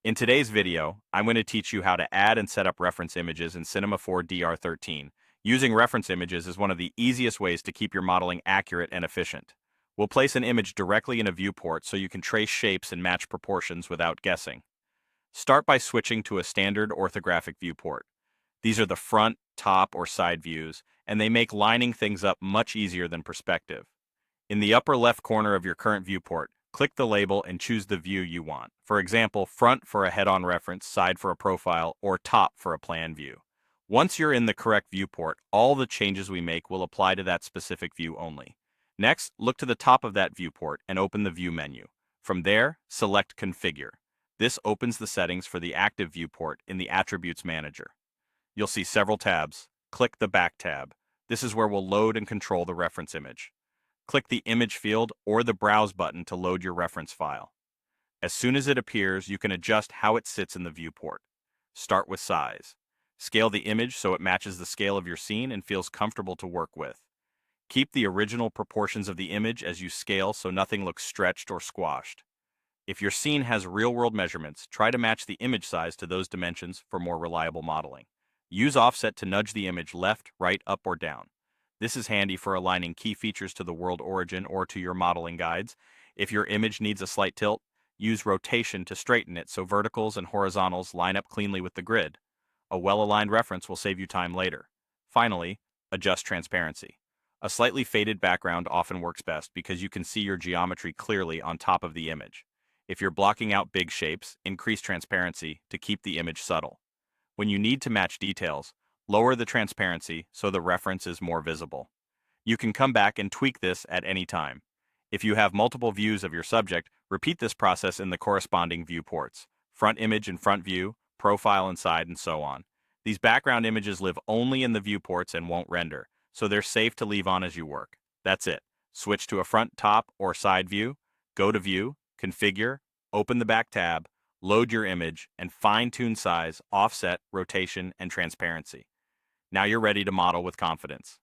In today's video, I'm going to teach you how to add and set up reference images in Cinema 4 DR13. Using reference images is one of the easiest ways to keep your modeling accurate and efficient. We'll place an image directly in a viewport so you can trace shapes and match proportions without guessing. Start by switching to a standard orthographic viewport. These are the front, top, or side views, and they make lining things up much easier than perspective. In the upper left corner of your current viewport, click the label and choose the view you want. For example, front for a head-on reference, side for a profile, or top for a plan view. Once you're in the correct viewport, all the changes we make will apply to that specific view only. Next, look to the top of that viewport and open the View menu. From there, select Configure. This opens the settings for the active viewport in the Attributes Manager. You'll see several tabs. Click the Back tab. This is where we'll load and control the reference image. Click the Image field or the Browse button to load your reference file. As soon as it appears, you can adjust how it sits in the viewport. Start with size. Scale the image so it matches the scale of your scene and feels comfortable to work with. Keep the original proportions of the image as you scale so nothing looks stretched or squashed. If your scene has real-world measurements, try to match the image size to those dimensions for more reliable modeling. Use offset to nudge the image left, right, up, or down. This is handy for aligning key features to the world origin or to your modeling guides. If your image needs a slight tilt, use rotation to straighten it so verticals and horizontals line up cleanly with the grid. A well-aligned reference will save you time later. Finally, adjust transparency. A slightly faded background often works best because you can see your geometry clearly on top of the image. If you're blocking out big shapes, increase transparency to keep the image subtle. When you need to match details, lower the transparency so the reference is more visible. You can come back and tweak this at any time. If you have multiple views of your subject, repeat this process in the corresponding viewports: front image and front view, profile and side, and so on. These background images live only in the viewports and won't render, so they're safe to leave on as you work. That's it. Switch to a front, top, or side view, go to View, Configure, open the back tab, load your image, and fine-tune size, offset, rotation, and transparency. Now you're ready to model with confidence.